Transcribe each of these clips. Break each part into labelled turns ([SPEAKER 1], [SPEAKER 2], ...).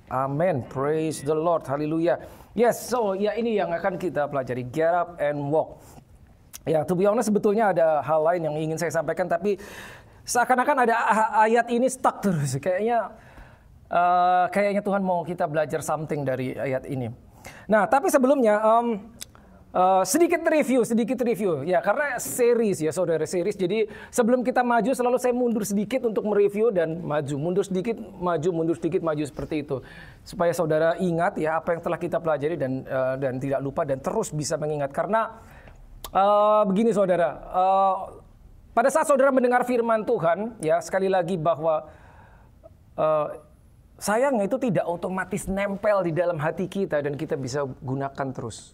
[SPEAKER 1] Amen. Praise the Lord. Haleluya. Yes, so ya ini yang akan kita pelajari. Get up and walk. Ya, to be honest sebetulnya ada hal lain yang ingin saya sampaikan, tapi seakan-akan ada ayat ini stuck terus. Kayaknya Tuhan mau kita belajar something dari ayat ini. Nah, tapi sebelumnya sedikit review ya, karena series ya saudara, series. Jadi sebelum kita maju selalu saya mundur sedikit untuk mereview dan maju, mundur sedikit maju seperti itu, supaya saudara ingat ya apa yang telah kita pelajari dan tidak lupa dan terus bisa mengingat. Karena begini saudara, pada saat saudara mendengar firman Tuhan ya, sekali lagi bahwa sayangnya itu tidak otomatis nempel di dalam hati kita dan kita bisa gunakan terus.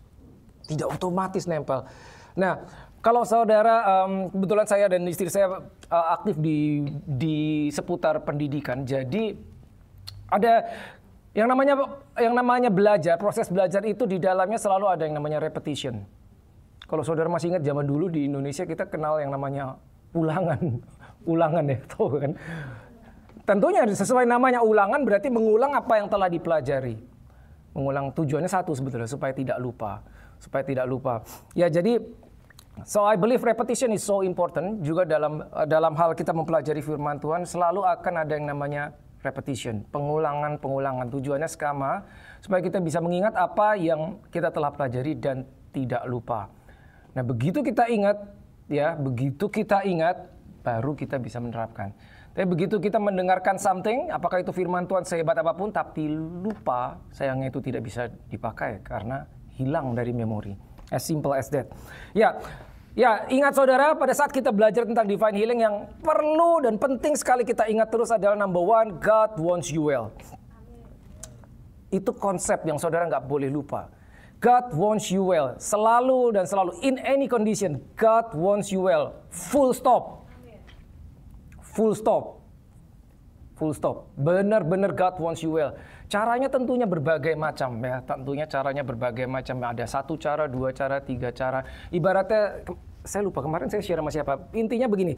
[SPEAKER 1] Tidak otomatis nempel. Nah, kalau saudara, kebetulan saya dan istri saya aktif di seputar pendidikan. Jadi ada yang namanya belajar, proses belajar itu di dalamnya selalu ada yang namanya repetition. Kalau saudara masih ingat zaman dulu di Indonesia kita kenal yang namanya ulangan ya, tahu kan? Tentunya sesuai namanya ulangan berarti mengulang apa yang telah dipelajari. Mengulang tujuannya satu sebetulnya, supaya tidak lupa. Ya, jadi so I believe repetition is so important. Juga dalam hal kita mempelajari firman Tuhan selalu akan ada yang namanya repetition, pengulangan. Tujuannya sama supaya kita bisa mengingat apa yang kita telah pelajari dan tidak lupa. Nah, begitu kita ingat baru kita bisa menerapkan. Tapi begitu kita mendengarkan something, apakah itu firman Tuhan sehebat apapun, tapi lupa, sayangnya itu tidak bisa dipakai karena hilang dari memori. As simple as that. Ya, ingat saudara, pada saat kita belajar tentang divine healing, yang perlu dan penting sekali kita ingat terus adalah number one, God wants you well. Itu konsep yang saudara nggak boleh lupa. God wants you well. Selalu dan selalu, in any condition, God wants you well. Full stop. Benar-benar God wants you well. Caranya tentunya berbagai macam ya. Ada 1 cara, 2 cara, 3 cara. Ibaratnya, saya lupa kemarin saya share sama siapa. Intinya begini.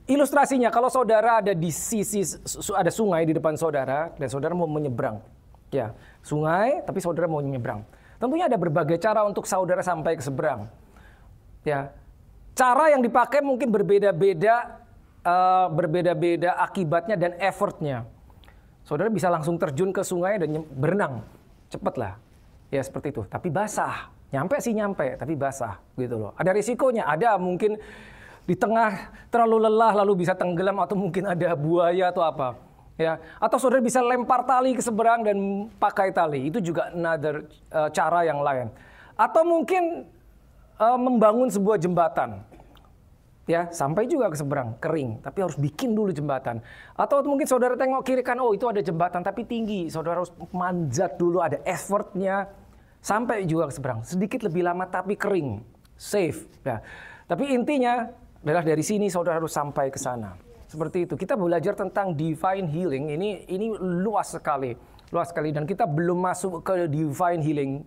[SPEAKER 1] Ilustrasinya, kalau saudara ada di sisi, ada sungai di depan saudara dan saudara mau menyeberang. Ya, sungai tapi saudara mau menyeberang. Tentunya ada berbagai cara untuk saudara sampai ke seberang. Ya. Cara yang dipakai mungkin berbeda-beda akibatnya dan effortnya. Saudara bisa langsung terjun ke sungai dan berenang, cepet lah, ya seperti itu. Tapi basah, nyampe, tapi basah, gitu loh. Ada risikonya, ada mungkin di tengah terlalu lelah lalu bisa tenggelam atau mungkin ada buaya atau apa, ya. Atau saudara bisa lempar tali ke seberang dan pakai tali, itu juga another cara yang lain. Atau mungkin membangun sebuah jembatan. Ya, sampai juga ke seberang, kering, tapi harus bikin dulu jembatan. Atau mungkin saudara tengok kiri kan, oh itu ada jembatan tapi tinggi, saudara harus manjat dulu, ada effortnya, sampai juga ke seberang. Sedikit lebih lama tapi kering, safe. Ya. Tapi intinya adalah dari sini saudara harus sampai ke sana. Seperti itu. Kita belajar tentang divine healing, ini luas sekali, dan kita belum masuk ke divine healing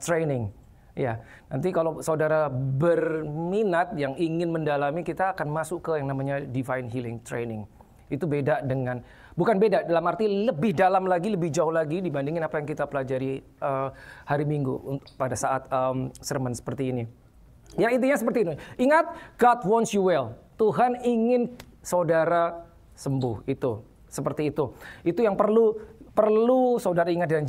[SPEAKER 1] training. Ya, nanti kalau saudara berminat yang ingin mendalami, kita akan masuk ke yang namanya divine healing training. Itu beda dengan, bukan beda, dalam arti lebih dalam lagi, lebih jauh lagi dibandingin apa yang kita pelajari hari Minggu pada saat sermon seperti ini. Ya, intinya seperti ini. Ingat, God wants you well. Tuhan ingin saudara sembuh, itu. Seperti itu. Itu yang perlu saudara ingat dan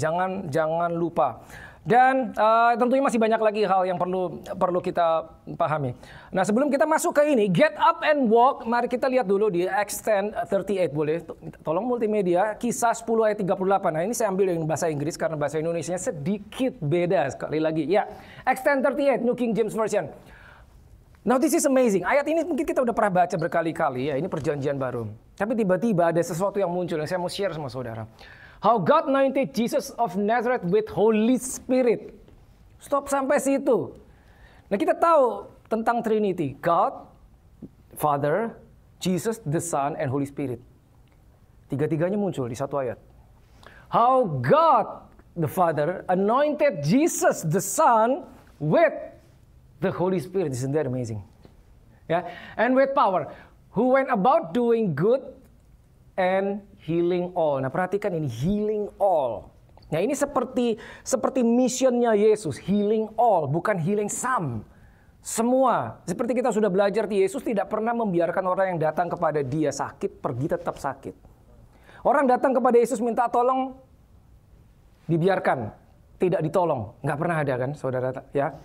[SPEAKER 1] jangan lupa. Dan tentunya masih banyak lagi hal yang perlu kita pahami. Nah, sebelum kita masuk ke ini, get up and walk, mari kita lihat dulu di Acts 10:38 boleh. Tolong multimedia, Kisah 10 ayat 38. Nah, ini saya ambil yang bahasa Inggris karena bahasa Indonesianya sedikit beda sekali lagi. Ya, Acts 10:38 New King James Version. Now this is amazing. Ayat ini mungkin kita udah pernah baca berkali-kali ya, ini perjanjian baru. Tapi tiba-tiba ada sesuatu yang muncul yang saya mau share sama saudara. How God anointed Jesus of Nazareth with Holy Spirit. Stop sampai situ. Nah, kita tahu tentang Trinity. God, Father, Jesus, the Son, and Holy Spirit. Tiga-tiganya muncul di satu ayat. How God, the Father, anointed Jesus, the Son, with the Holy Spirit. Isn't that amazing? Yeah? And with power. Who went about doing good and healing all. Nah, perhatikan ini, healing all. Nah, ini seperti missionnya Yesus, healing all, bukan healing some. Semua. Seperti kita sudah belajar, Yesus tidak pernah membiarkan orang yang datang kepada dia sakit, pergi tetap sakit. Orang datang kepada Yesus minta tolong, dibiarkan, tidak ditolong. Nggak pernah ada kan, saudara? Ya.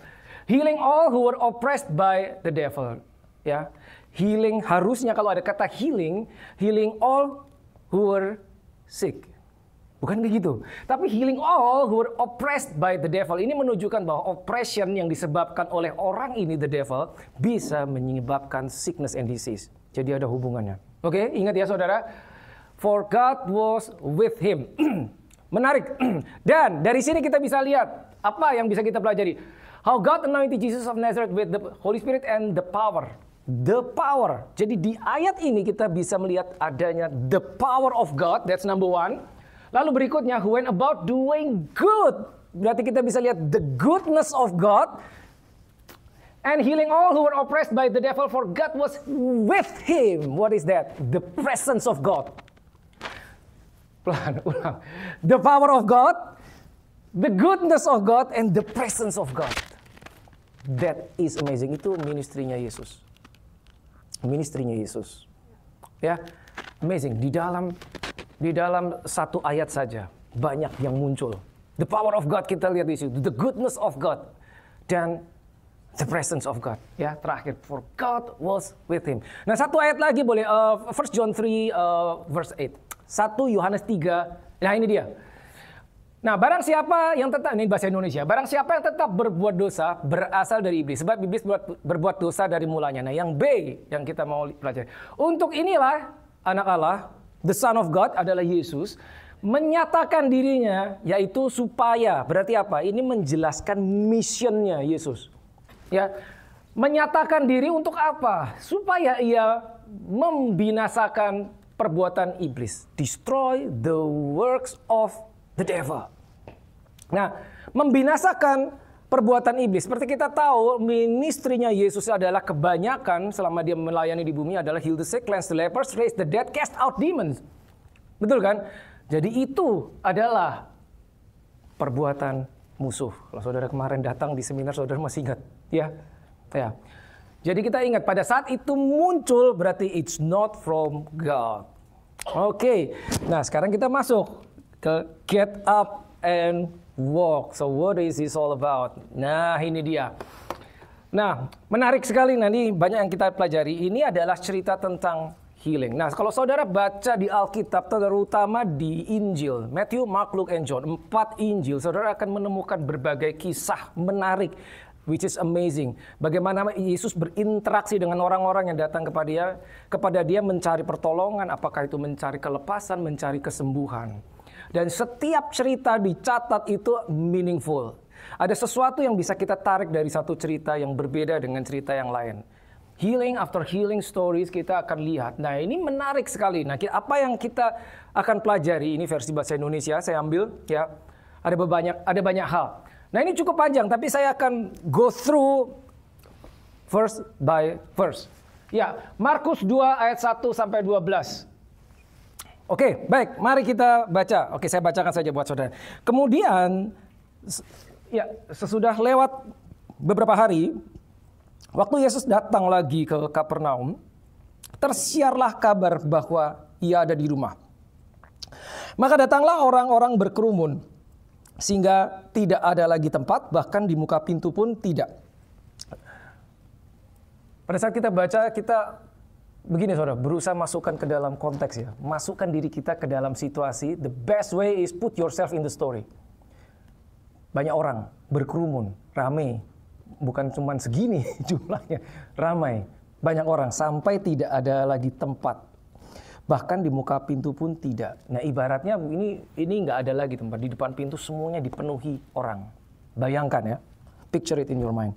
[SPEAKER 1] Healing all who were oppressed by the devil. Ya. Healing, harusnya kalau ada kata healing all who were sick. Bukan begitu. Tapi healing all who were oppressed by the devil. Ini menunjukkan bahwa oppression yang disebabkan oleh orang ini, the devil, bisa menyebabkan sickness and disease. Jadi ada hubungannya. Oke, ingat ya saudara. For God was with him. Menarik. Dan dari sini kita bisa lihat apa yang bisa kita pelajari. How God anointed Jesus of Nazareth with the Holy Spirit and the power. The power. Jadi di ayat ini kita bisa melihat adanya the power of God. That's number one. Lalu berikutnya, who went about doing good. Berarti kita bisa lihat the goodness of God. And healing all who were oppressed by the devil, for God was with him. What is that? The presence of God. Pelan, ulang. The power of God, the goodness of God, and the presence of God. That is amazing. Itu ministrinya Yesus. Ministrinya Yesus. Ya, amazing. Di dalam satu ayat saja banyak yang muncul. The power of God kita lihat di situ, the goodness of God dan the presence of God. Ya, terakhir, for God was with him. Nah, satu ayat lagi boleh, 1 John 3 verse 8. 1 Yohanes 3. Nah, ini dia. Nah, barang siapa yang tetap, ini bahasa Indonesia, barang siapa yang tetap berbuat dosa berasal dari iblis, sebab iblis berbuat dosa dari mulanya. Nah, yang B yang kita mau pelajari. Untuk inilah anak Allah, the Son of God adalah Yesus, menyatakan dirinya, yaitu supaya, berarti apa? Ini menjelaskan missionnya Yesus. Ya, menyatakan diri untuk apa? Supaya ia membinasakan perbuatan iblis. Destroy the works of the devil. Nah, membinasakan perbuatan iblis. Seperti kita tahu, ministrinya Yesus adalah kebanyakan selama dia melayani di bumi adalah heal the sick, cleanse the lepers, raise the dead, cast out demons. Betul kan? Jadi itu adalah perbuatan musuh. Kalau saudara kemarin datang di seminar, saudara masih ingat, ya? Ya. Jadi kita ingat pada saat itu muncul berarti it's not from God. Oke. Nah, sekarang kita masuk ke get up and walk. So what is this all about? Nah, ini dia. Nah, menarik sekali nanti banyak yang kita pelajari. Ini adalah cerita tentang healing. Nah, kalau saudara baca di Alkitab, terutama di Injil, Matthew, Mark, Luke, and John, 4 Injil, saudara akan menemukan berbagai kisah menarik, which is amazing. Bagaimana Yesus berinteraksi dengan orang-orang yang datang kepada dia mencari pertolongan, apakah itu mencari kelepasan, mencari kesembuhan. Dan setiap cerita dicatat itu meaningful. Ada sesuatu yang bisa kita tarik dari satu cerita yang berbeda dengan cerita yang lain. Healing after healing stories kita akan lihat. Nah, ini menarik sekali. Nah, apa yang kita akan pelajari, ini versi bahasa Indonesia saya ambil ya. Ada banyak hal. Nah, ini cukup panjang tapi saya akan go through verse by verse. Ya, Markus 2 ayat 1 sampai 12. Oke, baik, mari kita baca. Oke, saya bacakan saja buat saudara. Kemudian, ya, sesudah lewat beberapa hari, waktu Yesus datang lagi ke Kapernaum, tersiarlah kabar bahwa ia ada di rumah. Maka datanglah orang-orang berkerumun, sehingga tidak ada lagi tempat, bahkan di muka pintu pun tidak. Pada saat kita baca, kita begini saudara, berusaha masukkan ke dalam konteks ya. Masukkan diri kita ke dalam situasi. The best way is put yourself in the story. Banyak orang berkerumun, ramai. Bukan cuma segini jumlahnya, ramai. Banyak orang sampai tidak ada lagi tempat. Bahkan di muka pintu pun tidak. Nah, ibaratnya ini nggak ada lagi tempat. Di depan pintu semuanya dipenuhi orang. Bayangkan ya. Picture it in your mind.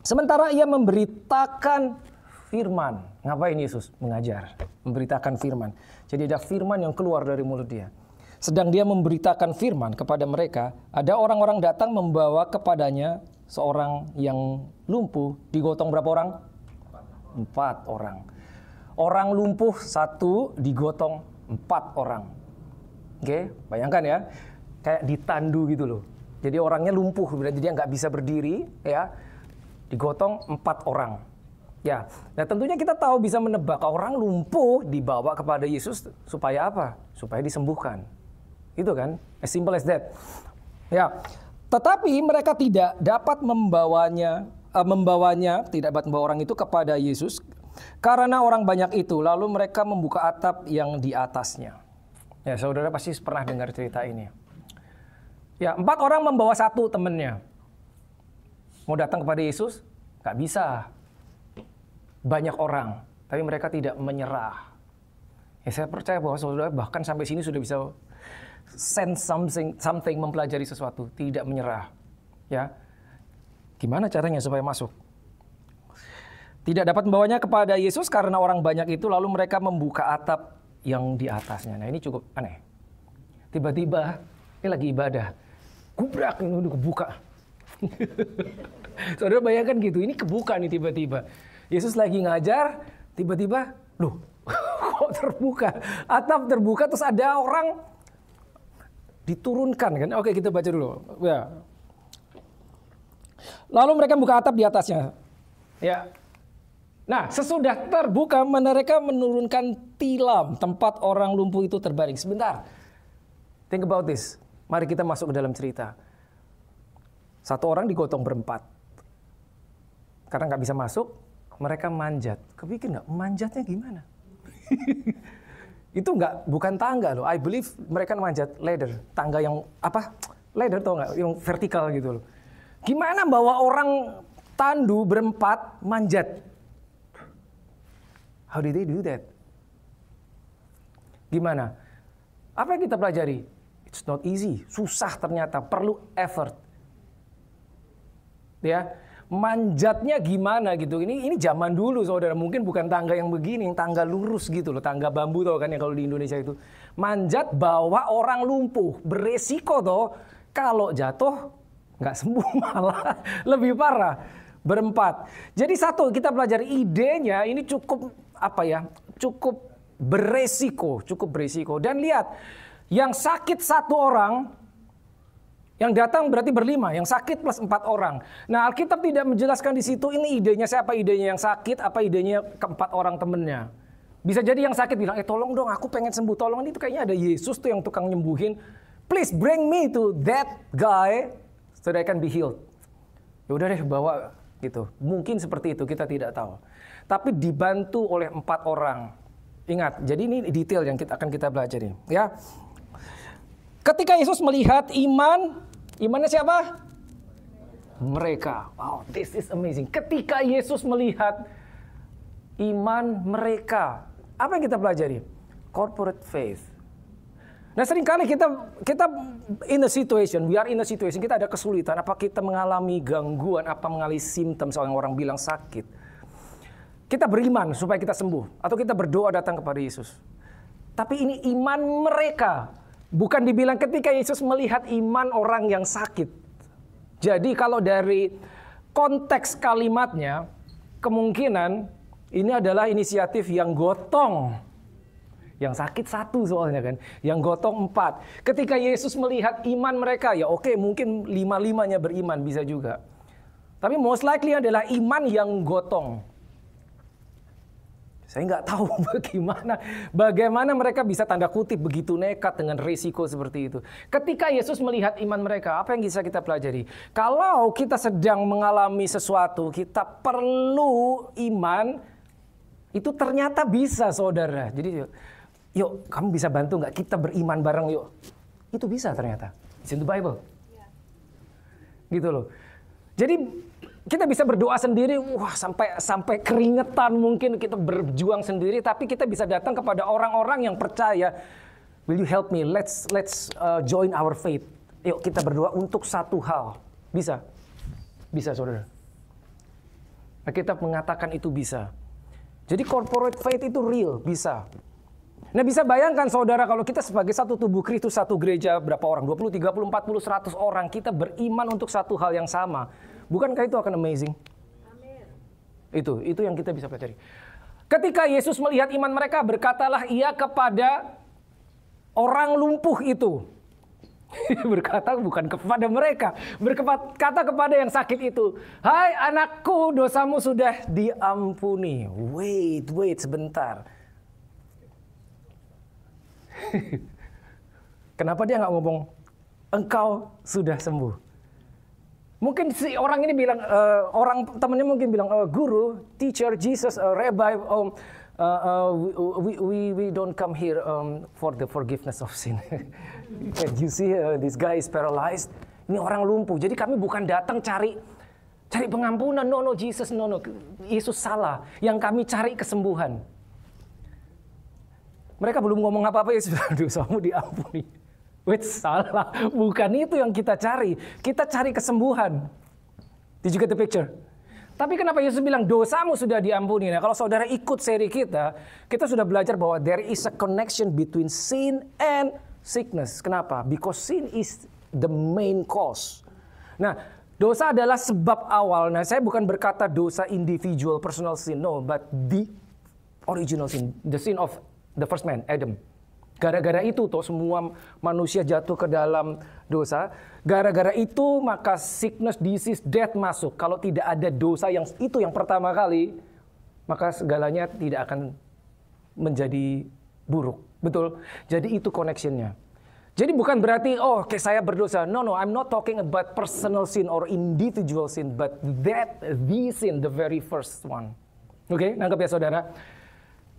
[SPEAKER 1] Sementara ia memberitakan firman. Ngapain Yesus? Mengajar. Memberitakan firman. Jadi ada firman yang keluar dari mulut dia. Sedang dia memberitakan firman kepada mereka, ada orang-orang datang membawa kepadanya seorang yang lumpuh. Digotong berapa orang? 4 orang. Orang lumpuh satu digotong 4 orang. Oke, bayangkan ya, kayak ditandu gitu loh. Jadi orangnya lumpuh, jadi dia nggak bisa berdiri, ya, digotong 4 orang. Ya, nah tentunya kita tahu bisa menebak orang lumpuh dibawa kepada Yesus supaya apa? Supaya disembuhkan. Itu kan, as simple as that. Ya, tetapi mereka tidak dapat membawanya, tidak dapat membawa orang itu kepada Yesus karena orang banyak itu. Lalu mereka membuka atap yang di atasnya. Ya, saudara pasti pernah dengar cerita ini. Ya, 4 orang membawa 1 temannya. Mau datang kepada Yesus, nggak bisa. Banyak orang, tapi mereka tidak menyerah. Ya, saya percaya bahwa saudara bahkan sampai sini sudah bisa sense something, mempelajari sesuatu, tidak menyerah. Ya, gimana caranya supaya masuk? Tidak dapat membawanya kepada Yesus karena orang banyak itu, lalu mereka membuka atap yang di atasnya. Nah, ini cukup aneh. Tiba-tiba, ini lagi ibadah. Gubrak, ini udah kebuka. Saudara bayangkan gitu, ini kebuka nih tiba-tiba. Yesus lagi ngajar, tiba-tiba, loh, kok terbuka? Atap terbuka, terus ada orang diturunkan kan? Oke, kita baca dulu. Ya. Lalu mereka buka atap di atasnya. Ya. Nah, sesudah terbuka, mereka menurunkan tilam tempat orang lumpuh itu terbaring. Sebentar. Think about this. Mari kita masuk ke dalam cerita. 1 orang digotong berempat. Karena nggak bisa masuk, mereka manjat. Kepikir nggak? Manjatnya gimana? Itu bukan tangga loh. I believe mereka manjat ladder. Tangga yang apa? Ladder tau nggak? Yang vertikal gitu loh. Gimana bawa orang tandu berempat manjat? How did they do that? Gimana? Apa yang kita pelajari? It's not easy. Susah ternyata. Perlu effort. Ya, manjatnya gimana gitu. Ini zaman dulu saudara. Mungkin bukan tangga yang begini, yang tangga lurus gitu loh. Tangga bambu tau kan yang kalau di Indonesia itu. Manjat bawa orang lumpuh. Beresiko toh. Kalau jatuh nggak sembuh malah lebih parah. Berempat. Jadi satu kita pelajari idenya ini cukup apa ya? Cukup beresiko. Dan lihat, yang sakit 1 orang, yang datang berarti berlima, yang sakit plus 4 orang. Nah, Alkitab tidak menjelaskan di situ ini idenya siapa, idenya yang sakit, apa idenya ke-4 orang temennya. Bisa jadi yang sakit bilang, tolong dong aku pengen sembuh, tolong, itu kayaknya ada Yesus tuh yang tukang nyembuhin. Please bring me to that guy so that I can be healed. Ya udah deh bawa gitu. Mungkin seperti itu, kita tidak tahu. Tapi dibantu oleh 4 orang. Ingat, jadi ini detail yang akan kita pelajari. Ya. Ketika Yesus melihat imannya siapa? Mereka. Wow, this is amazing. Ketika Yesus melihat iman mereka, apa yang kita pelajari? Corporate faith. Nah, seringkali kita in a situation, we are in a situation, kita ada kesulitan, apa kita mengalami gangguan, apa mengalami simptom, seorang orang bilang sakit. Kita beriman supaya kita sembuh, atau kita berdoa datang kepada Yesus. Tapi ini iman mereka. Bukan dibilang ketika Yesus melihat iman orang yang sakit. Jadi kalau dari konteks kalimatnya, kemungkinan ini adalah inisiatif yang gotong. Yang sakit 1 soalnya kan. Yang gotong 4. Ketika Yesus melihat iman mereka, ya oke, mungkin 5-5-nya beriman bisa juga. Tapi most likely adalah iman yang gotong. Saya nggak tahu bagaimana mereka bisa tanda kutip begitu nekat dengan risiko seperti itu. Ketika Yesus melihat iman mereka, apa yang bisa kita pelajari? Kalau kita sedang mengalami sesuatu, kita perlu iman, itu ternyata bisa saudara. Jadi yuk kamu bisa bantu nggak kita beriman bareng yuk. Itu bisa ternyata. It's in the Bible. Gitu loh. Jadi kita bisa berdoa sendiri, wah sampai keringetan mungkin kita berjuang sendiri, tapi kita bisa datang kepada orang-orang yang percaya. Will you help me? Let's join our faith. Yuk kita berdoa untuk satu hal. Bisa saudara. Kita mengatakan itu bisa. Jadi corporate faith itu real, bisa. Nah bisa bayangkan saudara kalau kita sebagai satu tubuh Kristus, satu gereja berapa orang? 20, 30, 40, 100 orang. Kita beriman untuk satu hal yang sama. Bukankah itu akan amazing? Amin. Itu yang kita bisa pelajari. Ketika Yesus melihat iman mereka, berkatalah ia kepada orang lumpuh itu. Berkata bukan kepada mereka, berkata kepada yang sakit itu, "Hai anakku, dosamu sudah diampuni." Wait sebentar. Kenapa dia nggak ngomong, "Engkau sudah sembuh"? Mungkin si orang ini bilang, orang temannya mungkin bilang, "Guru, teacher, Jesus, rabbi, we don't come here for the forgiveness of sin." You see, this guy is paralyzed. Ini orang lumpuh. Jadi kami bukan datang cari pengampunan. No, Jesus, no. Yesus salah. Yang kami cari kesembuhan. Mereka belum ngomong apa-apa, Yesus bilang, "Dosamu diampuni." Wait, salah. Bukan itu yang kita cari. Kita cari kesembuhan. Did you get the picture? Tapi kenapa Yesus bilang dosamu sudah diampuni? Nah, kalau saudara ikut seri kita sudah belajar bahwa there is a connection between sin and sickness. Kenapa? Because sin is the main cause. Nah, dosa adalah sebab awal. Nah, saya bukan berkata dosa individual, personal sin. No, but the original sin. The sin of the first man, Adam. Gara-gara itu toh semua manusia jatuh ke dalam dosa. Gara-gara itu maka sickness, disease, death masuk. Kalau tidak ada dosa yang pertama kali, maka segalanya tidak akan menjadi buruk. Betul? Jadi itu connectionnya. Jadi bukan berarti, kayak saya berdosa. No, I'm not talking about personal sin or individual sin, but the sin, the very first one. Oke, nangkep ya saudara?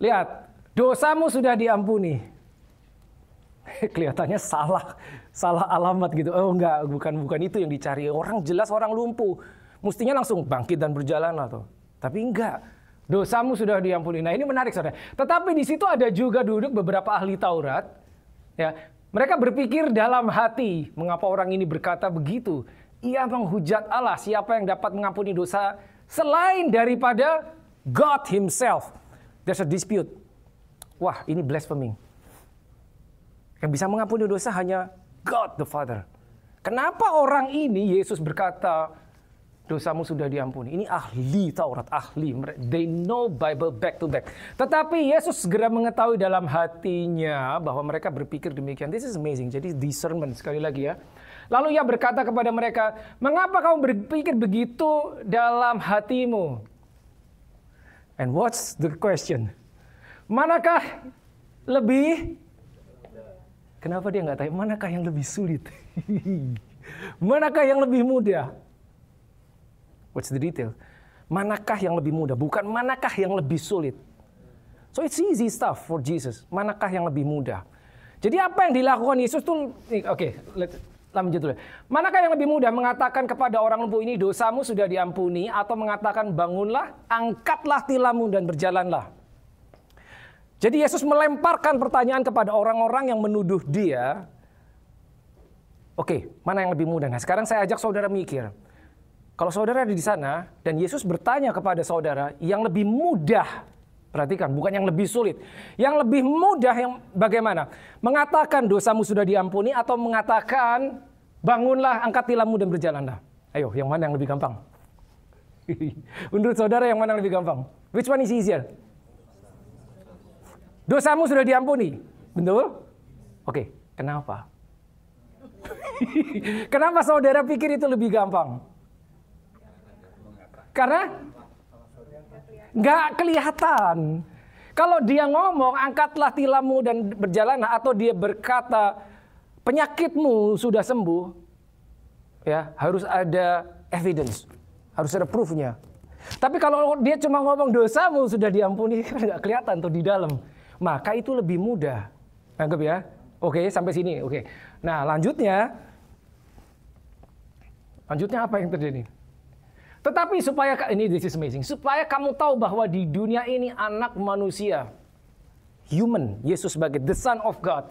[SPEAKER 1] Lihat, dosamu sudah diampuni. Kelihatannya salah alamat gitu. Enggak, bukan itu yang dicari. Orang jelas orang lumpuh, mestinya langsung bangkit dan berjalan atau. Tapi enggak. Dosamu sudah diampuni. Nah, ini menarik saudara. Tetapi di situ ada juga duduk beberapa ahli Taurat. Ya, mereka berpikir dalam hati, mengapa orang ini berkata begitu? Ia menghujat Allah, siapa yang dapat mengampuni dosa selain daripada God himself. There's a dispute. Wah, ini blaspheming. Yang bisa mengampuni dosa hanya God the Father. Kenapa orang ini Yesus berkata dosamu sudah diampuni? Ini ahli Taurat, ahli. They know Bible back to back. Tetapi Yesus segera mengetahui dalam hatinya bahwa mereka berpikir demikian. This is amazing. Jadi discernment sekali lagi ya. Lalu ia berkata kepada mereka, "Mengapa kamu berpikir begitu dalam hatimu?" And what's the question? Manakah lebih... Kenapa dia nggak tanya, manakah yang lebih sulit? Manakah yang lebih mudah? What's the detail? Manakah yang lebih mudah? Bukan manakah yang lebih sulit. So it's easy stuff for Jesus. Manakah yang lebih mudah? Jadi apa yang dilakukan Yesus tuh, lanjut dulu. Manakah yang lebih mudah? Mengatakan kepada orang lumpuh ini, dosamu sudah diampuni, atau mengatakan bangunlah, angkatlah tilammu dan berjalanlah. Jadi Yesus melemparkan pertanyaan kepada orang-orang yang menuduh dia. Oke, mana yang lebih mudah? Nah, sekarang saya ajak saudara mikir. Kalau saudara ada di sana dan Yesus bertanya kepada saudara, yang lebih mudah, perhatikan, bukan yang lebih sulit. Yang lebih mudah yang bagaimana? Mengatakan dosamu sudah diampuni atau mengatakan bangunlah, angkat tilammu dan berjalanlah. Ayo, yang mana yang lebih gampang? Menurut saudara yang mana yang lebih gampang? Which one is easier? Dosamu sudah diampuni. Betul? Oke, kenapa? Kenapa saudara pikir itu lebih gampang? Karena nggak kelihatan. Kalau dia ngomong, angkatlah tilammu dan berjalanlah, atau dia berkata, penyakitmu sudah sembuh, ya harus ada evidence, harus ada proofnya. Tapi kalau dia cuma ngomong dosamu sudah diampuni, kan nggak kelihatan tuh di dalam. Maka itu lebih mudah. Anggap ya. Oke, sampai sini. Oke. Nah, lanjutnya apa yang terjadi? Tetapi this is amazing. Supaya kamu tahu bahwa di dunia ini anak manusia, human, Yesus sebagai the Son of God,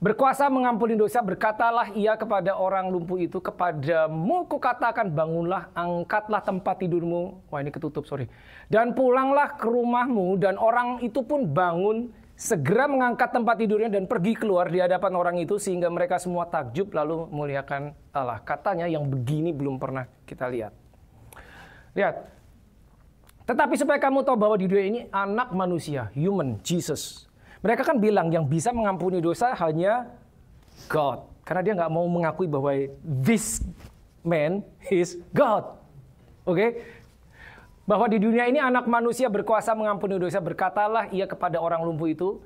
[SPEAKER 1] berkuasa mengampuni dosa, berkatalah ia kepada orang lumpuh itu, kepadamu kukatakan bangunlah, angkatlah tempat tidurmu. Wah, ini ketutup, sorry. Dan pulanglah ke rumahmu, dan orang itu pun bangun, segera mengangkat tempat tidurnya dan pergi keluar di hadapan orang itu, sehingga mereka semua takjub lalu memuliakan Allah. Katanya yang begini belum pernah kita lihat. Lihat, Tetapi supaya kamu tahu bahwa di dunia ini anak manusia, human, Jesus. Mereka kan bilang yang bisa mengampuni dosa hanya God. Karena dia nggak mau mengakui bahwa this man is God. Oke? Bahwa di dunia ini anak manusia berkuasa mengampuni dosa. Berkatalah ia kepada orang lumpuh itu,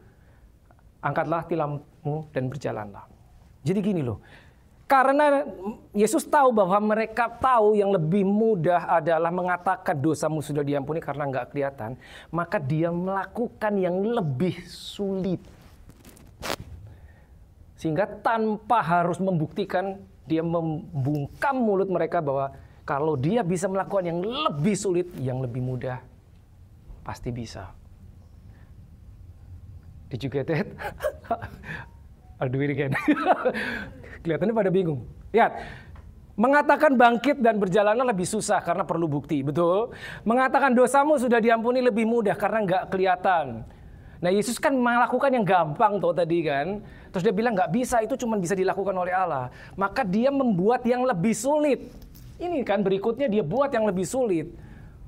[SPEAKER 1] angkatlah tilammu dan berjalanlah. Jadi gini loh. Karena Yesus tahu bahwa mereka tahu yang lebih mudah adalah mengatakan dosamu sudah diampuni karena nggak kelihatan. Maka dia melakukan yang lebih sulit. Sehingga tanpa harus membuktikan, dia membungkam mulut mereka bahwa kalau dia bisa melakukan yang lebih sulit, yang lebih mudah, pasti bisa. Did you get it? I'll do it again. Kelihatannya pada bingung. Lihat, mengatakan bangkit dan berjalanlah lebih susah karena perlu bukti, betul? Mengatakan dosamu sudah diampuni lebih mudah karena nggak kelihatan. Nah, Yesus kan melakukan yang gampang tuh tadi kan. Terus dia bilang nggak bisa, itu cuma bisa dilakukan oleh Allah. Maka dia membuat yang lebih sulit. Ini kan berikutnya dia buat yang lebih sulit.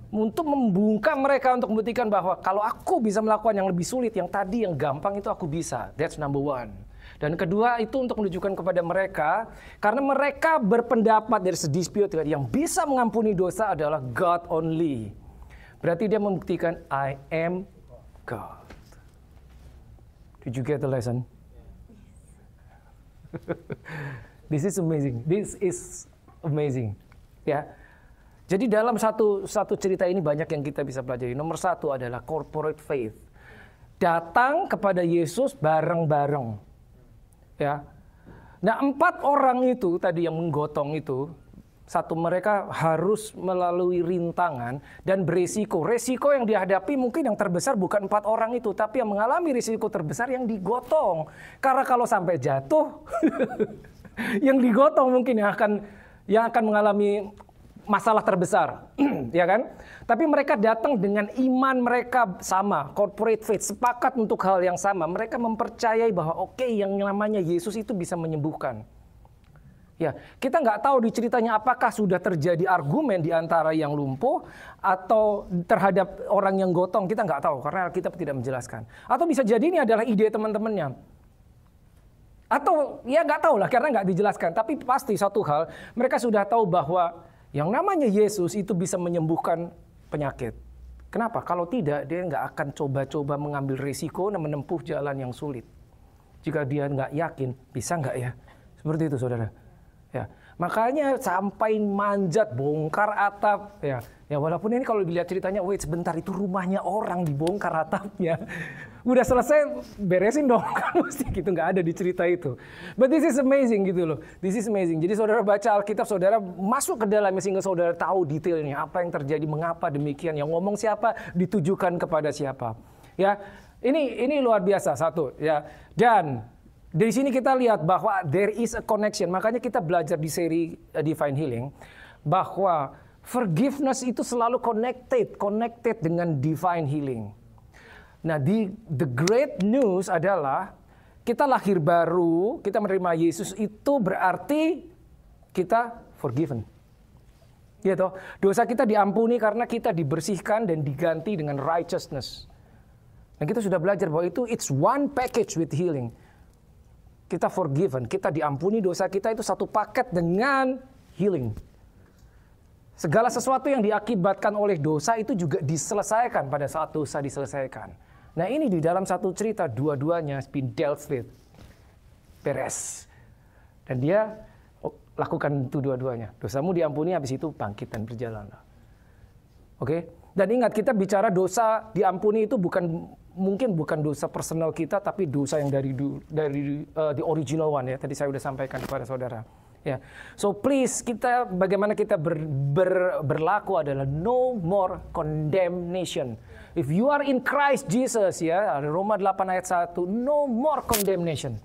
[SPEAKER 1] Untuk membungkam mereka untuk membuktikan bahwa kalau aku bisa melakukan yang lebih sulit, yang tadi yang gampang itu aku bisa. That's number one. Dan kedua itu untuk menunjukkan kepada mereka, karena mereka berpendapat dari dispute yang bisa mengampuni dosa adalah God only. Berarti dia membuktikan I am God. Did you get the lesson? This is amazing. This is amazing. Ya. Jadi dalam satu cerita ini banyak yang kita bisa pelajari. Nomor satu adalah corporate faith. Datang kepada Yesus bareng-bareng. Ya. Nah, 4 orang itu tadi yang menggotong itu, satu mereka harus melalui rintangan dan beresiko. Resiko yang dihadapi mungkin yang terbesar bukan 4 orang itu, tapi yang mengalami risiko terbesar yang digotong. Karena kalau sampai jatuh, yang digotong mungkin yang akan mengalami masalah terbesar, ya kan? Tapi mereka datang dengan iman mereka sama, corporate faith, sepakat untuk hal yang sama. Mereka mempercayai bahwa oke, yang namanya Yesus itu bisa menyembuhkan. Ya, kita nggak tahu di ceritanya apakah sudah terjadi argumen di antara yang lumpuh atau terhadap orang yang gotong, kita nggak tahu karena Alkitab tidak menjelaskan. Atau bisa jadi ini adalah ide teman-temannya. Atau ya nggak tahu lah karena nggak dijelaskan. Tapi pasti satu hal, mereka sudah tahu bahwa yang namanya Yesus itu bisa menyembuhkan penyakit. Kenapa? Kalau tidak, dia nggak akan coba-coba mengambil risiko dan menempuh jalan yang sulit. Jika dia nggak yakin, bisa nggak ya? Seperti itu, saudara. Ya, makanya sampai manjat, bongkar atap. Ya, walaupun ini kalau dilihat ceritanya, wait sebentar itu rumahnya orang dibongkar atapnya. Udah selesai, beresin dong, kan mesti gitu, nggak ada di cerita itu. But this is amazing gitu loh, this is amazing. Jadi saudara baca Alkitab, saudara masuk ke dalamnya sehingga saudara tahu detailnya, apa yang terjadi, mengapa demikian, yang ngomong siapa, ditujukan kepada siapa. Ya, ini luar biasa satu. Ya, dan dari sini kita lihat bahwa there is a connection. Makanya kita belajar di seri Divine Healing bahwa forgiveness itu selalu connected dengan divine healing. Nah, the great news adalah kita lahir baru, kita menerima Yesus itu berarti kita forgiven. Gitu. Dosa kita diampuni karena kita dibersihkan dan diganti dengan righteousness. Dan kita sudah belajar bahwa itu it's one package with healing. Kita forgiven, kita diampuni dosa kita itu satu paket dengan healing. Segala sesuatu yang diakibatkan oleh dosa itu juga diselesaikan pada saat dosa diselesaikan. Nah ini di dalam satu cerita dua-duanya been dealt with. Beres. Dan dia lakukan itu dua-duanya. Dosamu diampuni, habis itu bangkit dan berjalanlah. Oke? Dan ingat kita bicara dosa diampuni itu mungkin bukan dosa personal kita, tapi dosa yang dari the original one ya. Tadi saya sudah sampaikan kepada saudara. Ya, so please bagaimana kita berlaku adalah no more condemnation. If you are in Christ Jesus ya, Roma 8 ayat 1, no more condemnation.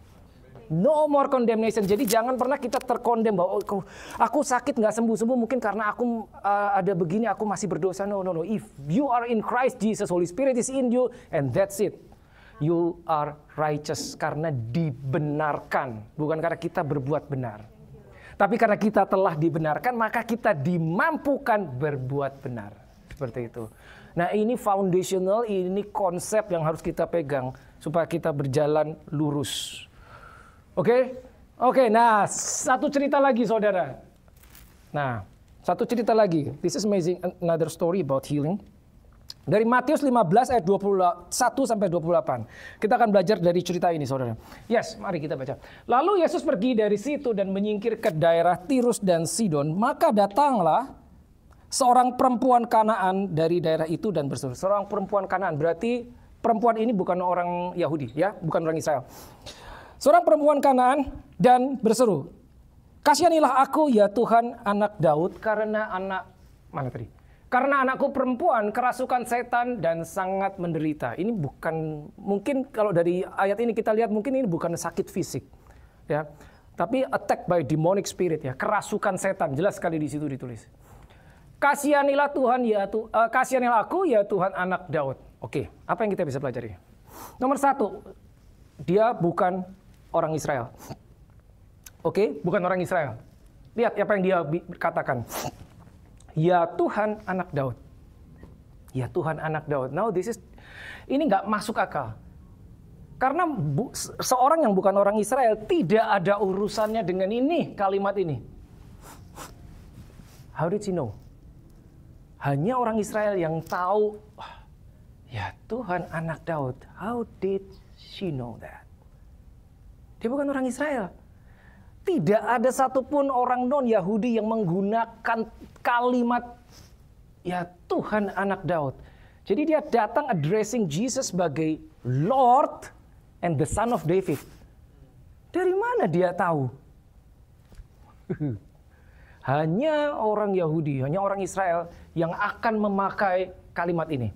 [SPEAKER 1] No more condemnation. Jadi jangan pernah kita terkondem bahwa aku sakit nggak sembuh-sembuh mungkin karena aku ada begini, aku masih berdosa. No. If you are in Christ Jesus, Holy Spirit is in you, and that's it. You are righteous karena dibenarkan, bukan karena kita berbuat benar. Tapi karena kita telah dibenarkan, maka kita dimampukan berbuat benar. Seperti itu. Nah ini foundational, ini konsep yang harus kita pegang supaya kita berjalan lurus. Oke? Oke, nah satu cerita lagi saudara. Nah, satu cerita lagi. This is amazing, another story about healing. Dari Matius 15 ayat 21 sampai 28. Kita akan belajar dari cerita ini saudara. Yes, mari kita baca. Lalu Yesus pergi dari situ dan menyingkir ke daerah Tirus dan Sidon. Maka datanglah seorang perempuan Kanaan dari daerah itu dan berseru. Seorang perempuan Kanaan, berarti perempuan ini bukan orang Yahudi, ya, bukan orang Israel. Seorang perempuan Kanaan dan berseru, "Kasihanilah aku ya Tuhan, anak Daud, karena Karena anakku perempuan kerasukan setan dan sangat menderita." Ini bukan, mungkin kalau dari ayat ini kita lihat mungkin ini bukan sakit fisik, ya, tapi attack by demonic spirit, ya, kerasukan setan. Jelas sekali di situ ditulis. Kasihanilah kasihanilah aku ya Tuhan, anak Daud. Oke, apa yang kita bisa pelajari? Nomor satu, dia bukan orang Israel. Oke, bukan orang Israel. Lihat apa yang dia katakan. Ya Tuhan, anak Daud. Ya Tuhan, anak Daud. Now ini nggak masuk akal. Karena seorang yang bukan orang Israel tidak ada urusannya dengan ini, kalimat ini. How did she know? Hanya orang Israel yang tahu, ya Tuhan, anak Daud. How did she know that? Dia bukan orang Israel. Tidak ada satupun orang non-Yahudi yang menggunakan kalimat ya Tuhan, anak Daud. Jadi dia datang addressing Jesus sebagai Lord and the Son of David. Dari mana dia tahu? Hanya orang Yahudi, hanya orang Israel yang akan memakai kalimat ini.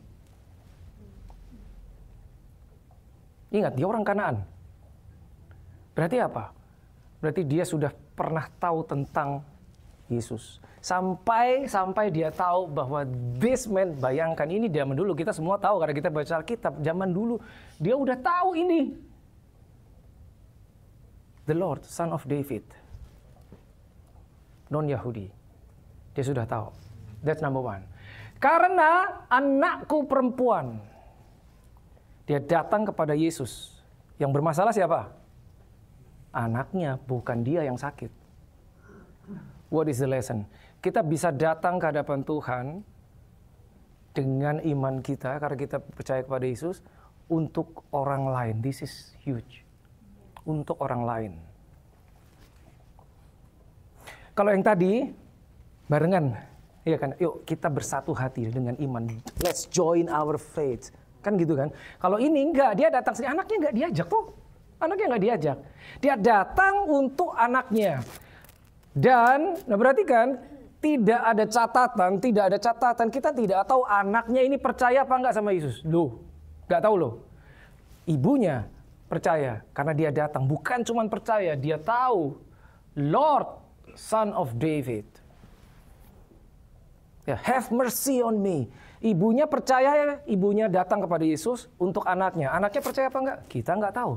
[SPEAKER 1] Ingat, dia orang Kanaan. Berarti apa? Berarti dia sudah pernah tahu tentang Yesus. Sampai dia tahu bahwa this man, bayangkan ini zaman dulu, kita semua tahu karena kita baca Alkitab, zaman dulu dia udah tahu ini. The Lord, Son of David. Non-Yahudi. Dia sudah tahu. That's number one. Karena anakku perempuan. Dia datang kepada Yesus. Yang bermasalah siapa? Anaknya, bukan dia yang sakit. What is the lesson? Kita bisa datang ke hadapan Tuhan dengan iman kita, karena kita percaya kepada Yesus, untuk orang lain. This is huge. Untuk orang lain. Kalau yang tadi, barengan. Iya kan? Yuk kita bersatu hati dengan iman. Let's join our faith. Kan gitu kan? Kalau ini enggak, dia datang sendiri. Anaknya enggak diajak tuh. Anaknya enggak diajak. Dia datang untuk anaknya. Dan, nah berarti kan, tidak ada catatan. Kita tidak tahu anaknya ini percaya apa enggak sama Yesus. Loh, enggak tahu loh. Ibunya percaya, karena dia datang. Bukan cuma percaya, dia tahu. Lord, Son of David. Ya, have mercy on me. Ibunya percaya, ibunya datang kepada Yesus untuk anaknya. Anaknya percaya apa enggak? Kita enggak tahu.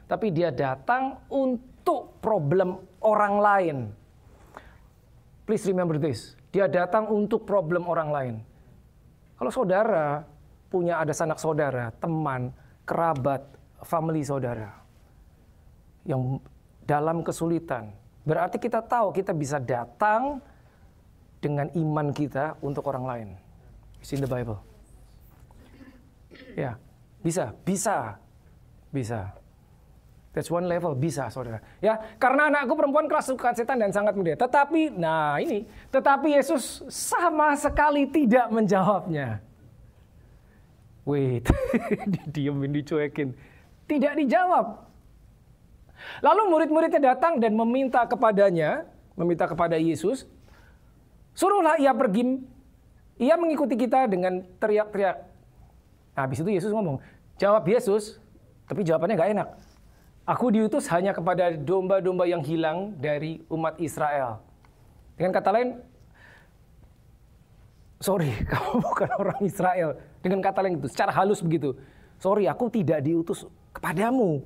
[SPEAKER 1] Tapi dia datang untuk problem orang lain. Please remember this. Dia datang untuk problem orang lain. Kalau saudara punya ada sanak saudara, teman, kerabat, family saudara yang dalam kesulitan, berarti kita tahu kita bisa datang dengan iman kita untuk orang lain. It's in the Bible. Ya, bisa. That's one level, bisa saudara. Ya, karena anakku perempuan kerasukan setan dan sangat menderita. Tetapi Yesus sama sekali tidak menjawabnya. Wait, didiemin, dicuekin. Tidak dijawab. Lalu murid-muridnya datang dan meminta kepada Yesus, suruhlah ia pergi. Ia mengikuti kita dengan teriak-teriak. Nah, habis itu Yesus ngomong, jawab Yesus, tapi jawabannya gak enak. Aku diutus hanya kepada domba-domba yang hilang dari umat Israel. Dengan kata lain, sorry, kamu bukan orang Israel. Dengan kata lain itu, secara halus begitu. Sorry, aku tidak diutus kepadamu.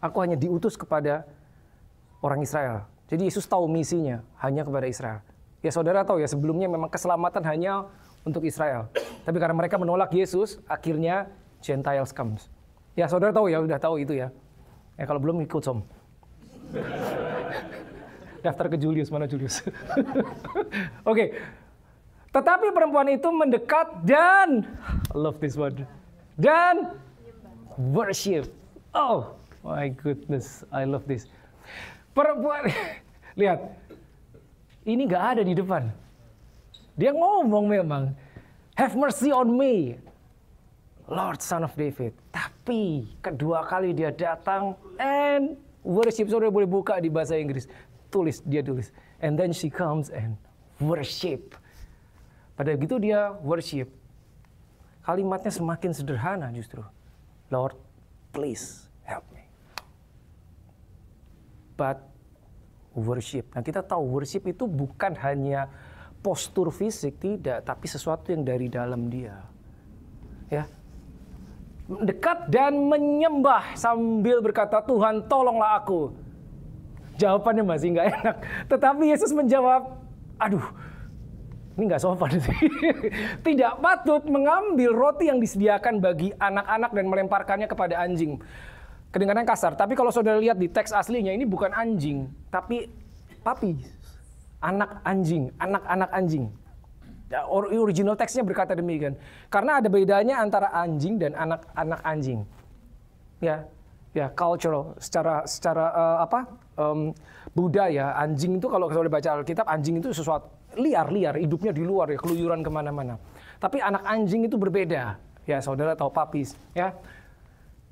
[SPEAKER 1] Aku hanya diutus kepada orang Israel. Jadi Yesus tahu misinya hanya kepada Israel. Ya saudara tahu ya, sebelumnya memang keselamatan hanya untuk Israel. Tapi karena mereka menolak Yesus, akhirnya Gentiles comes. Ya, saudara tahu ya, udah tahu itu ya. Ya kalau belum ikut som. Daftar ke Julius, mana Julius? Oke. Tetapi perempuan itu mendekat dan I love this word. Dan worship. Oh my goodness, I love this. Perempuan, lihat. Ini nggak ada di depan. Dia ngomong memang, have mercy on me, Lord Son of David. Tapi kedua kali dia datang and worship. Saudara boleh buka di bahasa Inggris. Dia tulis. And then she comes and worship. Pada begitu dia worship. Kalimatnya semakin sederhana justru. Lord, please help me. But worship. Nah kita tahu worship itu bukan hanya postur fisik, tidak, tapi sesuatu yang dari dalam dia. Ya. Dekat dan menyembah sambil berkata, Tuhan tolonglah aku. Jawabannya masih nggak enak. Tetapi Yesus menjawab, aduh, ini nggak sopan sih. Tidak patut mengambil roti yang disediakan bagi anak-anak dan melemparkannya kepada anjing. Kedengaran kasar, tapi kalau saudara lihat di teks aslinya, ini bukan anjing, tapi papi. Anak anjing, anak-anak anjing. Ya, original teksnya berkata demikian. Karena ada bedanya antara anjing dan anak-anak anjing. Ya, cultural, secara budaya, anjing itu kalau saudara baca Alkitab, anjing itu sesuatu liar, hidupnya di luar ya, keluyuran kemana-mana. Tapi anak anjing itu berbeda. Ya, saudara tahu papis, ya.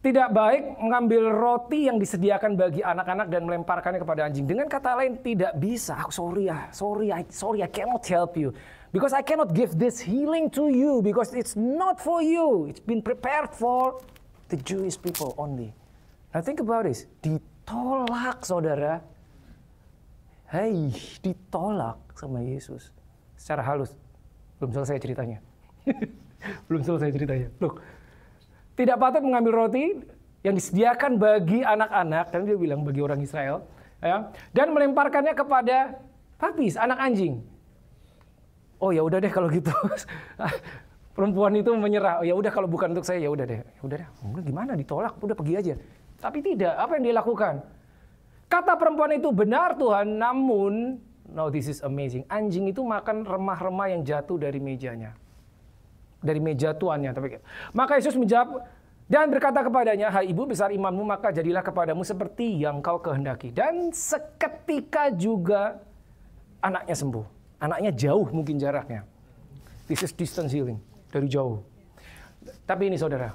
[SPEAKER 1] Tidak baik mengambil roti yang disediakan bagi anak-anak dan melemparkannya kepada anjing. Dengan kata lain, tidak bisa. Sorry, I cannot help you. Because I cannot give this healing to you. Because it's not for you. It's been prepared for the Jewish people only. Now think about this. Ditolak, saudara. Hei, ditolak sama Yesus. Secara halus. Belum selesai ceritanya. Look. Tidak patut mengambil roti yang disediakan bagi anak-anak, dan dia bilang bagi orang Israel, ya, dan melemparkannya kepada papis, anak anjing. Oh ya udah deh kalau gitu. Perempuan itu menyerah. Oh ya udah kalau bukan untuk saya, ya udah deh. Gimana ditolak? Udah pergi aja. Tapi tidak. Apa yang dia lakukan? Kata perempuan itu, benar Tuhan, namun, now this is amazing. Anjing itu makan remah-remah yang jatuh dari mejanya. Dari meja tuannya. Maka Yesus menjawab dan berkata kepadanya, hai ibu besar imanmu, maka jadilah kepadamu seperti yang kau kehendaki. Dan seketika juga anaknya sembuh. Anaknya jauh mungkin jaraknya. This is distance healing. Dari jauh. Tapi ini saudara.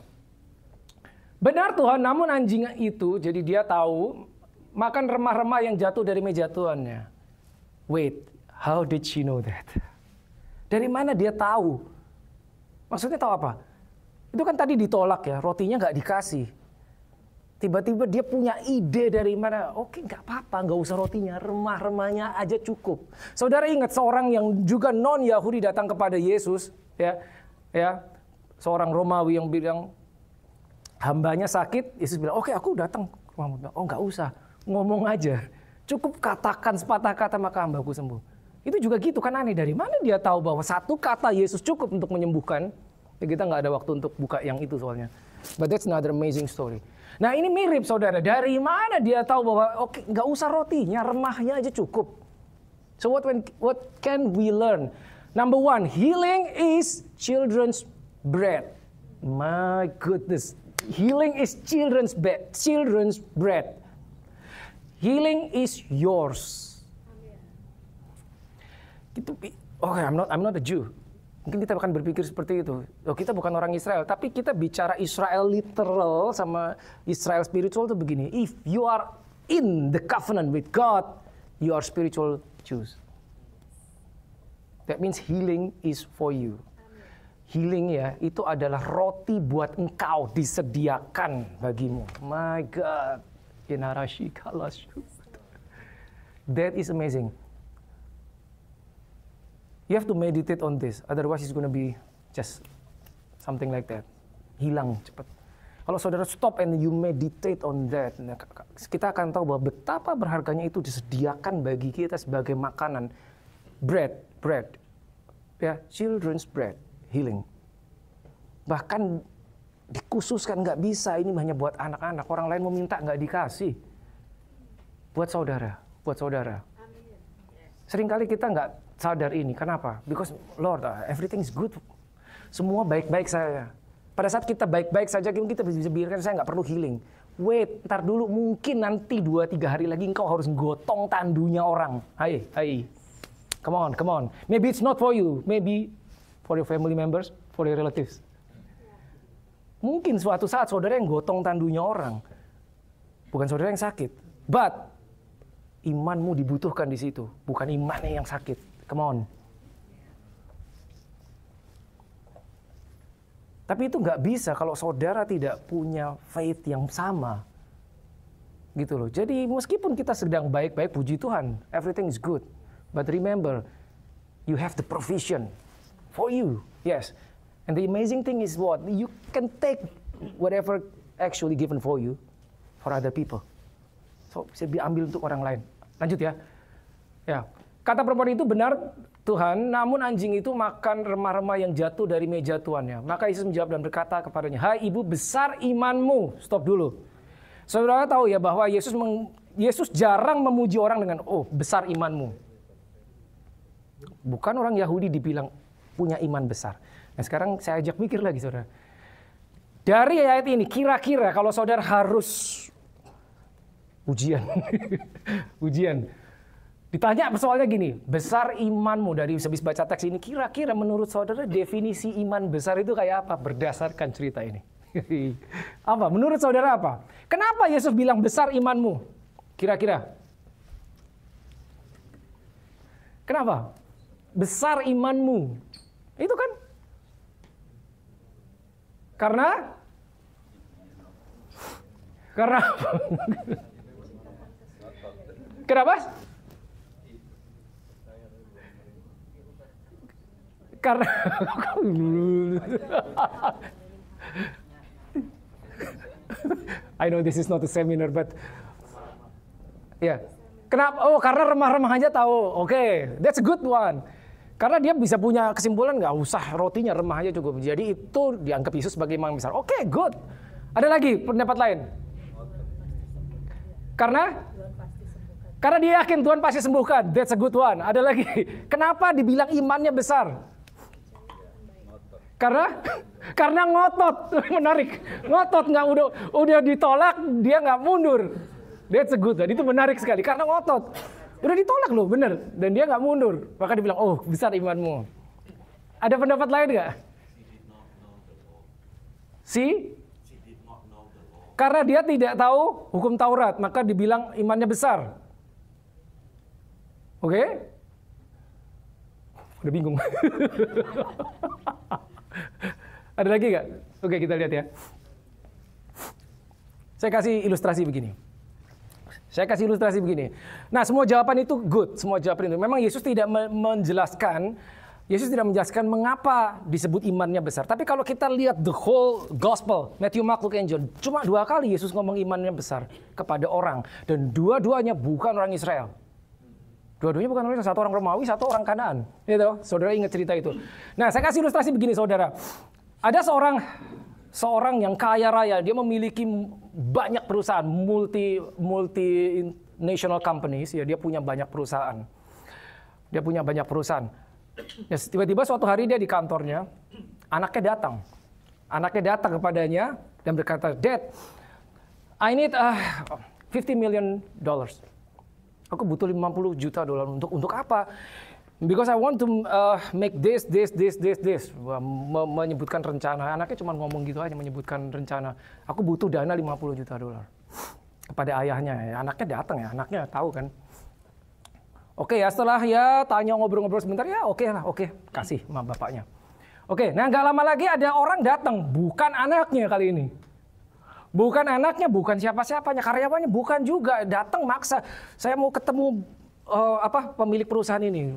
[SPEAKER 1] Benar Tuhan, namun anjing itu, jadi dia tahu, makan remah-remah yang jatuh dari meja tuannya. Wait, how did she know that? Dari mana dia tahu? Maksudnya tahu apa? Itu kan tadi ditolak ya, rotinya nggak dikasih. Tiba-tiba dia punya ide dari mana? Oke, nggak apa-apa, nggak usah rotinya, remah-remahnya aja cukup. Saudara ingat seorang yang juga non-Yahudi datang kepada Yesus, ya, seorang Romawi yang bilang hambanya sakit, Yesus bilang, oke aku datang. Oh nggak usah, ngomong aja, cukup katakan sepatah kata maka hambaku sembuh. Itu juga gitu kan, aneh, dari mana dia tahu bahwa satu kata Yesus cukup untuk menyembuhkan? Ya kita nggak ada waktu untuk buka yang itu soalnya. But that's another amazing story. Nah ini mirip saudara, dari mana dia tahu bahwa oke nggak usah rotinya, remahnya aja cukup. So what can we learn? Number one, healing is children's bread. My goodness, healing is children's bread. Healing is yours. Okay, I'm not a Jew. Mungkin kita akan berpikir seperti itu. Oh, kita bukan orang Israel, tapi kita bicara Israel literal sama Israel spiritual itu begini. If you are in the covenant with God, you are spiritual Jews. That means healing is for you. Healing ya, itu adalah roti buat engkau, disediakan bagimu. My God. That is amazing. You have to meditate on this, otherwise it's going to be just something like that. Hilang cepat. Kalau saudara stop and you meditate on that, kita akan tahu bahwa betapa berharganya itu disediakan bagi kita sebagai makanan. Bread, ya, children's bread. healing. Bahkan dikhususkan nggak bisa, ini hanya buat anak-anak. Orang lain mau minta nggak dikasih. Buat saudara, buat saudara. Seringkali kita nggak sadar ini. Kenapa? Because Lord, everything is good. Semua baik-baik saja. Pada saat kita baik-baik saja, kita bisa biarkan saya nggak perlu healing. Wait, ntar dulu, mungkin nanti 2-3 hari lagi engkau harus gotong tandunya orang. Hai. Come on. Maybe it's not for you. Maybe for your family members, for your relatives. Mungkin suatu saat saudara yang gotong tandunya orang. Bukan saudara yang sakit. But, imanmu dibutuhkan di situ. Bukan imannya yang sakit. Come on. Tapi itu nggak bisa kalau saudara tidak punya faith yang sama. Gitu loh. Jadi meskipun kita sedang baik-baik, puji Tuhan, everything is good. But remember, you have the provision for you. Yes. And the amazing thing is what? You can take whatever actually given for you, for other people. So, bisa diambil untuk orang lain. Lanjut ya. Ya. Kata perempuan itu, benar Tuhan, namun anjing itu makan remah-remah yang jatuh dari meja tuannya. Maka Yesus menjawab dan berkata kepadanya, hai ibu, besar imanmu. Stop dulu. Saudara tahu ya bahwa Yesus jarang memuji orang dengan, oh besar imanmu. Bukan orang Yahudi dibilang punya iman besar. Nah sekarang saya ajak mikir lagi saudara. Dari ayat ini, kira-kira kalau saudara harus ujian. Ditanya soalnya gini, besar imanmu, dari habis baca teks ini, kira-kira menurut saudara definisi iman besar itu kayak apa berdasarkan cerita ini? Apa? Menurut saudara apa? Kenapa Yesus bilang besar imanmu? Kira-kira? Kenapa? Besar imanmu. Itu kan? Karena kenapa? Karena I know this is not a seminar, but ya. Kenapa? Oh, karena remah-remah aja tahu. Oke, that's a good one. Karena dia bisa punya kesimpulan, nggak usah rotinya, remah aja cukup. Jadi itu dianggap Yesus sebagai iman besar. Oke, good. Ada lagi pendapat lain? Karena dia yakin Tuhan pasti sembuhkan. That's a good one. Ada lagi. Kenapa dibilang imannya besar? Karena ngotot. Menarik. Ngotot, nggak udah ditolak, dia nggak mundur. That's a good one. Itu menarik sekali. Karena ngotot. Udah ditolak loh, bener. Dan dia nggak mundur. Maka dibilang, oh besar imanmu. Ada pendapat lain nggak? Karena dia tidak tahu hukum Taurat, maka dibilang imannya besar. Oke? Udah bingung. Ada lagi nggak? Oke, kita lihat ya. Saya kasih ilustrasi begini. Nah, semua jawaban itu good. Semua jawaban itu. Memang Yesus tidak menjelaskan mengapa disebut imannya besar. Tapi kalau kita lihat the whole gospel, Matthew, Mark, Luke, and John, cuma 2 kali Yesus ngomong imannya besar kepada orang. Dan dua-duanya bukan orang Israel. Dua-duanya bukan orang Israel. Satu orang Romawi, satu orang Kanaan. Gitu, saudara ingat cerita itu. Nah, saya kasih ilustrasi begini, saudara. Ada seorang yang kaya raya, dia memiliki banyak perusahaan, multinational companies, ya, dia punya banyak perusahaan. Ya, tiba-tiba suatu hari dia di kantornya, anaknya datang kepadanya dan berkata, Dad, I need $50 million. Aku butuh $50 juta untuk apa? Because I want to make this. Menyebutkan rencana. Anaknya cuma ngomong gitu aja, menyebutkan rencana. Aku butuh dana $50 juta kepada ayahnya. Anaknya datang ya, anaknya tahu kan. Oke ya, setelah ya tanya ngobrol-ngobrol sebentar ya, oke, kasih sama bapaknya. Oke, nah nggak lama lagi ada orang datang, bukan anaknya kali ini. Bukan anaknya, bukan siapa-siapanya, karyawannya bukan juga, datang maksa. Saya mau ketemu pemilik perusahaan ini.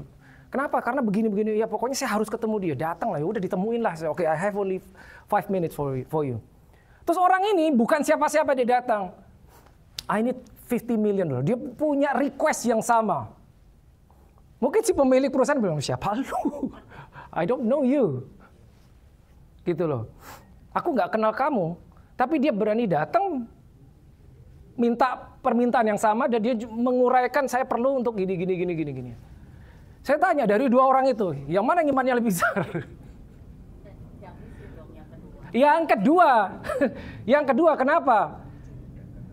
[SPEAKER 1] Kenapa? Karena begini-begini. Ya pokoknya saya harus ketemu dia. Datang lah, ya udah ditemuin lah. Oke, I have only 5 minutes for you. Terus orang ini bukan siapa-siapa, dia datang. I need $50 million. Dia punya request yang sama. Mungkin si pemilik perusahaan bilang, siapa lu? I don't know you. Gitu loh. Aku nggak kenal kamu, tapi dia berani datang minta permintaan yang sama dan dia menguraikan saya perlu untuk gini. Saya tanya dari dua orang itu, yang mana imannya lebih besar? Yang kedua, kenapa?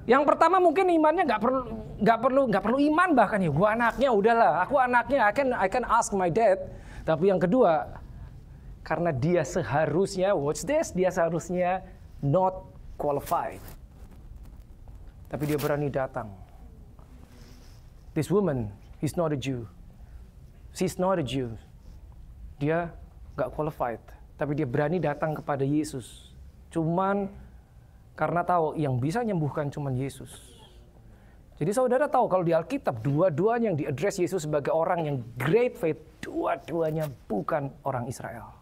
[SPEAKER 1] Yang pertama mungkin imannya nggak perlu iman bahkan ya. Gua anaknya, udahlah, aku anaknya, I can ask my dad. Tapi yang kedua, karena dia seharusnya, dia seharusnya not qualified. Tapi dia berani datang. This woman, he's not a Jew. She's not a Jew. Dia nggak qualified. Tapi dia berani datang kepada Yesus. Cuman karena tahu yang bisa menyembuhkan cuman Yesus. Jadi saudara tahu kalau di Alkitab dua-duanya yang diadres Yesus sebagai orang yang great faith, dua-duanya bukan orang Israel.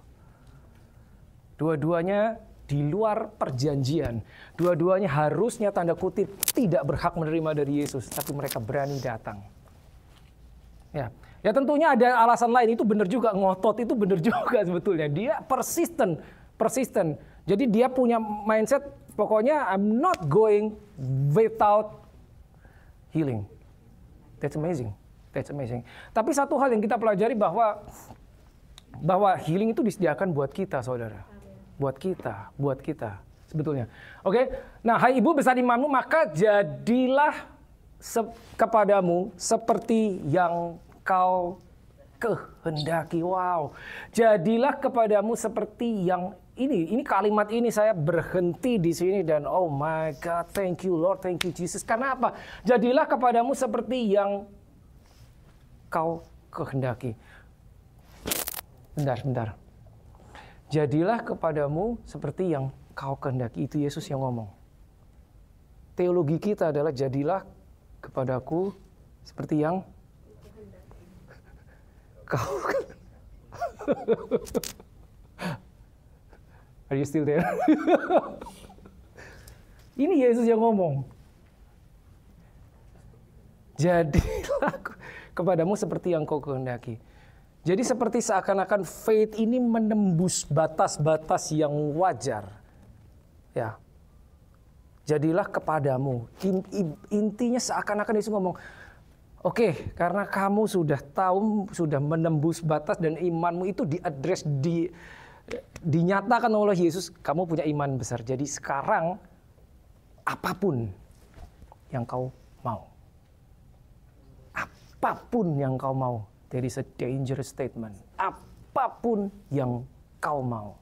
[SPEAKER 1] Dua-duanya di luar perjanjian. Dua-duanya harusnya tanda kutip tidak berhak menerima dari Yesus, tapi mereka berani datang. Ya tentunya ada alasan lain, itu benar juga, ngotot itu benar juga sebetulnya. Dia persisten. Jadi dia punya mindset, pokoknya I'm not going without healing. That's amazing. Tapi satu hal yang kita pelajari bahwa healing itu disediakan buat kita, saudara. Buat kita sebetulnya. Oke. Nah, hai ibu besar imanmu, maka jadilah kepadamu seperti yang kau kehendaki. Wow. Jadilah kepadamu seperti yang ini kalimat ini saya berhenti di sini dan oh my God, thank you Lord, thank you Jesus. Karena apa? Jadilah kepadamu seperti yang kau kehendaki. Bentar. Jadilah kepadamu seperti yang kau kehendaki. Itu Yesus yang ngomong. Teologi kita adalah jadilah kepadaku seperti yang kau. Are you still there? Ini Yesus yang ngomong. Jadilah kepadamu seperti yang kau kehendaki. Jadi seperti seakan-akan faith ini menembus batas-batas yang wajar. Ya. Jadilah kepadamu. Intinya seakan-akan Yesus ngomong, oke, karena kamu sudah tahu, sudah menembus batas dan imanmu itu diadres, dinyatakan oleh Yesus, kamu punya iman besar. Jadi sekarang apapun yang kau mau. Apapun yang kau mau. That is a dangerous statement. Apapun yang kau mau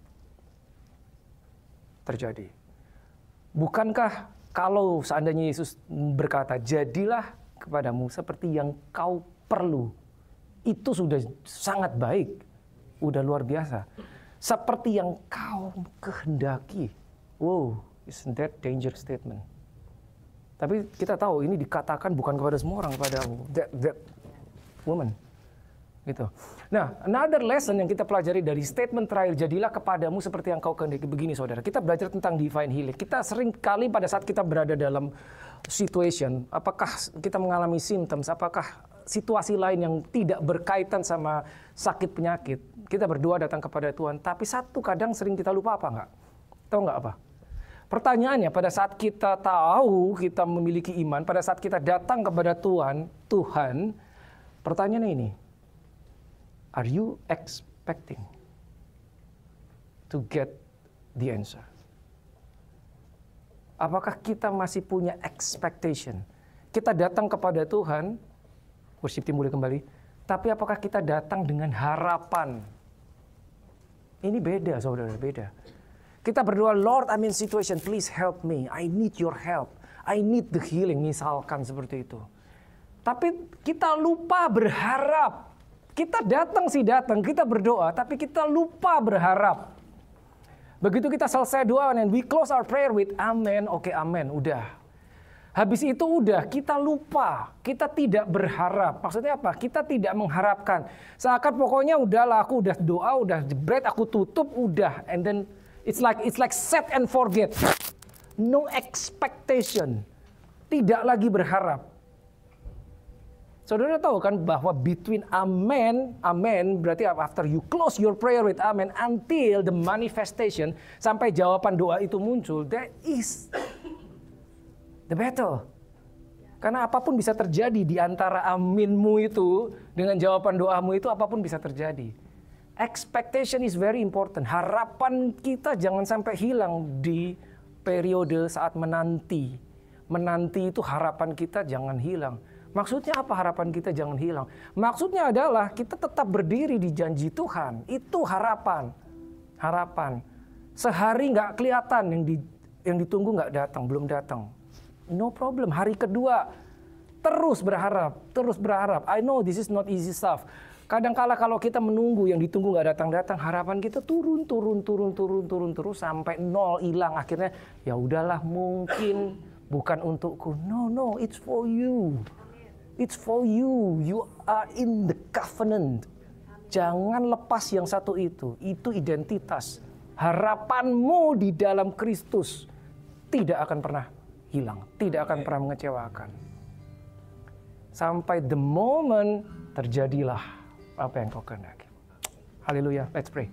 [SPEAKER 1] terjadi. Bukankah kalau seandainya Yesus berkata, jadilah kepadamu seperti yang kau perlu. Itu sudah sangat baik. Udah luar biasa. Seperti yang kau kehendaki. Wow, isn't that dangerous statement? Tapi kita tahu ini dikatakan bukan kepada semua orang, kepada that woman. Gitu. Nah, another lesson yang kita pelajari dari statement terakhir, jadilah kepadamu seperti yang kau kehendaki. Begini saudara, kita belajar tentang divine healing. Kita sering kali pada saat kita berada dalam situation, apakah kita mengalami symptoms, apakah situasi lain yang tidak berkaitan sama sakit penyakit, kita berdoa datang kepada Tuhan. Tapi satu kadang sering kita lupa apa enggak? Tahu enggak apa? Pertanyaannya pada saat kita tahu kita memiliki iman, pada saat kita datang kepada Tuhan, pertanyaannya ini, are you expecting to get the answer? Apakah kita masih punya expectation? Kita datang kepada Tuhan, worship team boleh kembali, tapi apakah kita datang dengan harapan? Ini beda saudara, beda. Kita berdoa, Lord, I'm in situation, please help me. I need your help. I need the healing, misalkan seperti itu. Tapi kita lupa berharap. Kita datang, kita berdoa, tapi kita lupa berharap. Begitu kita selesai doa, and we close our prayer with amen, oke, amen, udah. Habis itu udah, kita lupa, kita tidak berharap. Maksudnya apa? Kita tidak mengharapkan. Seakan pokoknya udahlah, aku udah doa, udah jebret, aku tutup, udah. And then it's like set and forget. No expectation. Tidak lagi berharap. Saudara tahu kan bahwa between amen, amen berarti after you close your prayer with amen until the manifestation, sampai jawaban doa itu muncul, that is the battle. Karena apapun bisa terjadi di antara aminmu itu dengan jawaban doamu itu, apapun bisa terjadi. Expectation is very important. Harapan kita jangan sampai hilang di periode saat menanti. Menanti itu harapan kita jangan hilang. Maksudnya apa harapan kita jangan hilang? Maksudnya adalah kita tetap berdiri di janji Tuhan. Itu harapan. Harapan. Sehari nggak kelihatan, yang ditunggu nggak datang, belum datang. No problem. Hari kedua terus berharap, terus berharap. I know this is not easy stuff. Kadangkala kalau kita menunggu yang ditunggu nggak datang-datang, harapan kita turun terus sampai nol, hilang. Akhirnya ya udahlah, mungkin bukan untukku. No, it's for you. It's for you. You are in the covenant. Jangan lepas yang satu itu. Itu identitas. Harapanmu di dalam Kristus tidak akan pernah hilang. Tidak akan pernah mengecewakan. Sampai the moment terjadilah apa yang kau kehendaki. Haleluya. Let's pray.